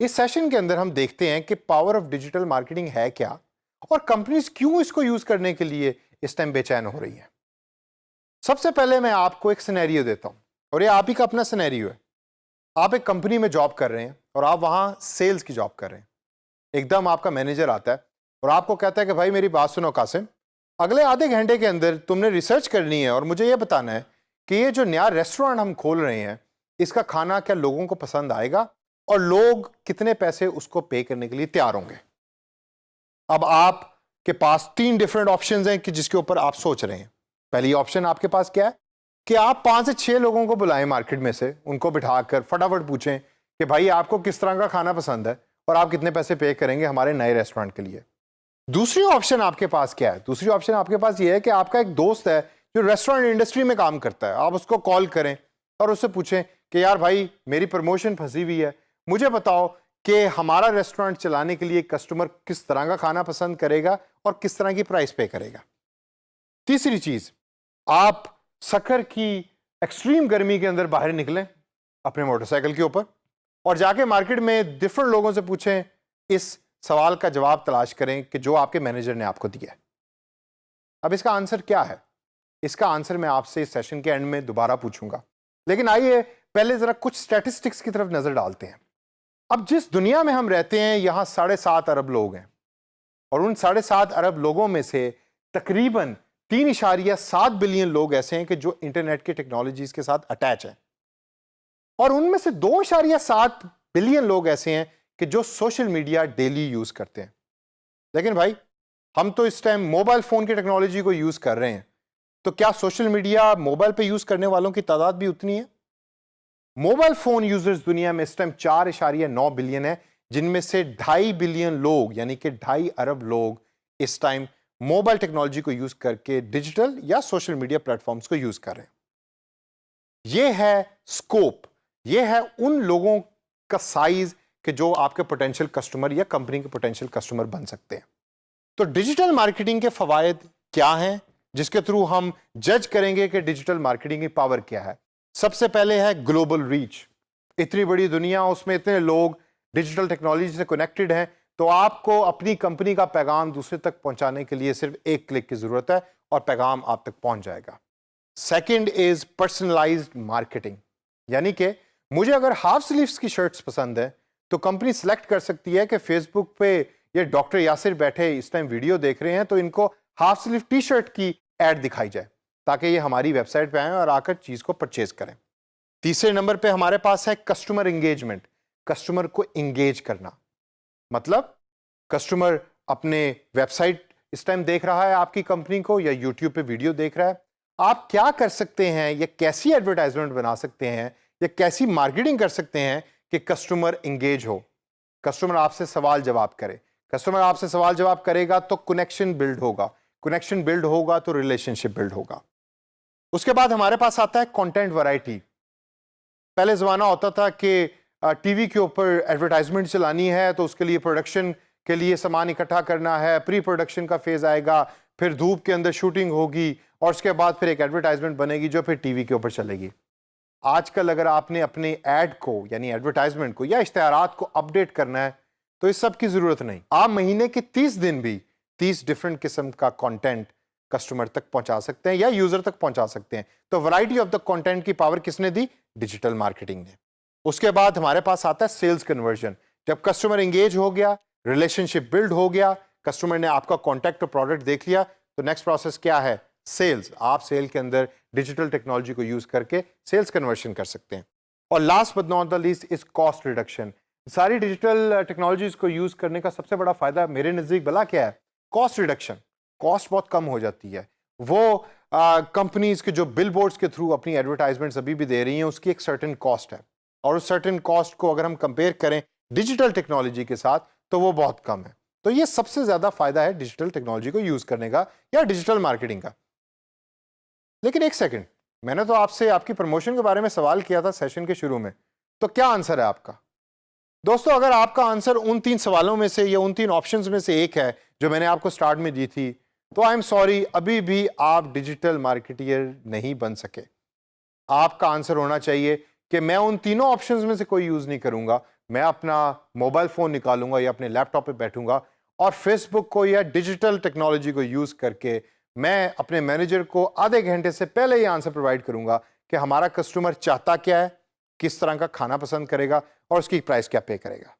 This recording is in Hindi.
इस सेशन के अंदर हम देखते हैं कि पावर ऑफ डिजिटल मार्केटिंग है क्या और कंपनीज क्यों इसको यूज करने के लिए इस टाइम बेचैन हो रही हैं। सबसे पहले मैं आपको एक सिनेरियो देता हूं और ये आप ही का अपना सिनेरियो है। आप एक कंपनी में जॉब कर रहे हैं और आप वहां सेल्स की जॉब कर रहे हैं। एकदम आपका मैनेजर आता है और आपको कहता है कि भाई मेरी बात सुनो कासिम, अगले आधे घंटे के अंदर तुमने रिसर्च करनी है और मुझे यह बताना है कि ये जो नया रेस्टोरेंट हम खोल रहे हैं इसका खाना क्या लोगों को पसंद आएगा और लोग कितने पैसे उसको पे करने के लिए तैयार होंगे। अब आपके पास 3 डिफरेंट ऑप्शंस हैं कि जिसके ऊपर आप सोच रहे हैं। पहली ऑप्शन आपके पास क्या है कि आप 5 से 6 लोगों को बुलाएं मार्केट में से, उनको बिठाकर फटाफट पूछें कि भाई आपको किस तरह का खाना पसंद है और आप कितने पैसे पे करेंगे हमारे नए रेस्टोरेंट के लिए। दूसरी ऑप्शन आपके पास क्या है? दूसरी ऑप्शन आपके पास यह है कि आपका एक दोस्त है जो रेस्टोरेंट इंडस्ट्री में काम करता है। आप उसको कॉल करें और उससे पूछें कि यार भाई मेरी प्रमोशन फंसी हुई है, मुझे बताओ कि हमारा रेस्टोरेंट चलाने के लिए कस्टमर किस तरह का खाना पसंद करेगा और किस तरह की प्राइस पे करेगा। तीसरी चीज, आप सखर की एक्सट्रीम गर्मी के अंदर बाहर निकलें अपने मोटरसाइकिल के ऊपर और जाके मार्केट में डिफरेंट लोगों से पूछें, इस सवाल का जवाब तलाश करें कि जो आपके मैनेजर ने आपको दिया है। अब इसका आंसर क्या है? इसका आंसर मैं आपसे इस सेशन के एंड में दोबारा पूछूंगा, लेकिन आइए पहले जरा कुछ स्टैटिस्टिक्स की तरफ नजर डालते हैं। अब जिस दुनिया में हम रहते हैं यहां 7.5 अरब लोग हैं और उन 7.5 अरब लोगों में से तकरीबन 3.7 बिलियन लोग ऐसे हैं कि जो इंटरनेट की टेक्नोलॉजीज के साथ अटैच हैं और उनमें से 2.7 बिलियन लोग ऐसे हैं कि जो सोशल मीडिया डेली यूज करते हैं। लेकिन भाई हम तो इस टाइम मोबाइल फोन की टेक्नोलॉजी को यूज कर रहे हैं, तो क्या सोशल मीडिया मोबाइल पे यूज करने वालों की तादाद भी उतनी है? मोबाइल फोन यूजर्स दुनिया में इस टाइम 4.9 बिलियन है, जिनमें से 2.5 बिलियन लोग यानी कि 2.5 अरब लोग इस टाइम मोबाइल टेक्नोलॉजी को यूज करके डिजिटल या सोशल मीडिया प्लेटफॉर्म्स को यूज कर रहे हैं। यह है स्कोप, यह है उन लोगों का साइज कि जो आपके पोटेंशियल कस्टमर या कंपनी के पोटेंशियल कस्टमर बन सकते हैं। तो डिजिटल मार्केटिंग के फवायद क्या हैं जिसके थ्रू हम जज करेंगे कि डिजिटल मार्केटिंग की पावर क्या है? सबसे पहले है ग्लोबल रीच। इतनी बड़ी दुनिया, उसमें इतने लोग डिजिटल टेक्नोलॉजी से कनेक्टेड हैं, तो आपको अपनी कंपनी का पैगाम दूसरे तक पहुंचाने के लिए सिर्फ एक क्लिक की जरूरत है और पैगाम आप तक पहुंच जाएगा। सेकंड इज पर्सनलाइज्ड मार्केटिंग, यानी कि मुझे अगर हाफ स्लीव्स की शर्ट्स पसंद है तो कंपनी सिलेक्ट कर सकती है कि फेसबुक पे ये डॉक्टर यासिर बैठे इस टाइम वीडियो देख रहे हैं तो इनको हाफ स्लीव टी शर्ट की एड दिखाई जाए ताकि ये हमारी वेबसाइट पे आए और आकर चीज को परचेज करें। तीसरे नंबर पे हमारे पास है कस्टमर एंगेजमेंट, कस्टमर को एंगेज करना। मतलब कस्टमर अपने वेबसाइट इस टाइम देख रहा है आपकी कंपनी को या यूट्यूब पे वीडियो देख रहा है, आप क्या कर सकते हैं या कैसी एडवर्टाइजमेंट बना सकते हैं या कैसी मार्केटिंग कर सकते हैं कि कस्टमर एंगेज हो, कस्टमर आपसे सवाल जवाब करे। कस्टमर आपसे सवाल जवाब करेगा तो कनेक्शन बिल्ड होगा, कनेक्शन बिल्ड होगा तो रिलेशनशिप बिल्ड होगा। उसके बाद हमारे पास आता है कंटेंट वैरायटी। पहले जमाना होता था कि टीवी के ऊपर एडवर्टाइजमेंट चलानी है तो उसके लिए प्रोडक्शन के लिए सामान इकट्ठा करना है, प्री प्रोडक्शन का फेज आएगा, फिर धूप के अंदर शूटिंग होगी और उसके बाद फिर एक एडवर्टाइजमेंट बनेगी जो फिर टीवी के ऊपर चलेगी। आजकल अगर आपने अपने एड को यानी एडवर्टाइजमेंट को या इश्तेहारात को अपडेट करना है तो इस सब की जरूरत नहीं। आप महीने के 30 दिन भी 30 डिफरेंट किस्म का कंटेंट कस्टमर तक पहुंचा सकते हैं या यूजर तक पहुंचा सकते हैं। तो वैरायटी ऑफ द कंटेंट की पावर किसने दी? डिजिटल मार्केटिंग ने। उसके बाद हमारे पास आता है सेल्स कन्वर्जन। जब कस्टमर एंगेज हो गया, रिलेशनशिप बिल्ड हो गया, कस्टमर ने आपका कॉन्टैक्ट और प्रोडक्ट देख लिया, तो नेक्स्ट प्रोसेस क्या है? सेल्स। आप सेल के अंदर डिजिटल टेक्नोलॉजी को यूज करके सेल्स कन्वर्शन कर सकते हैं। और last but not the least is cost reduction. सारी डिजिटल टेक्नोलॉजीज को यूज करने का सबसे बड़ा फायदा मेरे नजदीक भला क्या है? Cost reduction. कॉस्ट बहुत कम हो जाती है। वो कंपनीज के जो बिल बोर्ड्स के थ्रू अपनी एडवर्टाइजमेंट्स अभी भी दे रही हैं उसकी एक सर्टेन कॉस्ट है और उस सर्टेन कॉस्ट को अगर हम कंपेयर करें डिजिटल टेक्नोलॉजी के साथ तो वो बहुत कम है। तो ये सबसे ज्यादा फायदा है डिजिटल टेक्नोलॉजी को यूज करने का या डिजिटल मार्केटिंग का। लेकिन एक सेकंड, मैंने तो आपसे आपकी प्रमोशन के बारे में सवाल किया था सेशन के शुरू में, तो क्या आंसर है आपका? दोस्तों, अगर आपका आंसर उन 3 सवालों में से या उन 3 ऑप्शंस में से एक है जो मैंने आपको स्टार्ट में दी थी, तो आई एम सॉरी, अभी भी आप डिजिटल मार्केटियर नहीं बन सके। आपका आंसर होना चाहिए कि मैं उन तीनों ऑप्शंस में से कोई यूज नहीं करूंगा, मैं अपना मोबाइल फ़ोन निकालूंगा या अपने लैपटॉप पे बैठूंगा और फेसबुक को या डिजिटल टेक्नोलॉजी को यूज़ करके मैं अपने मैनेजर को आधे घंटे से पहले ही आंसर प्रोवाइड करूंगा कि हमारा कस्टमर चाहता क्या है, किस तरह का खाना पसंद करेगा और उसकी प्राइस क्या पे करेगा।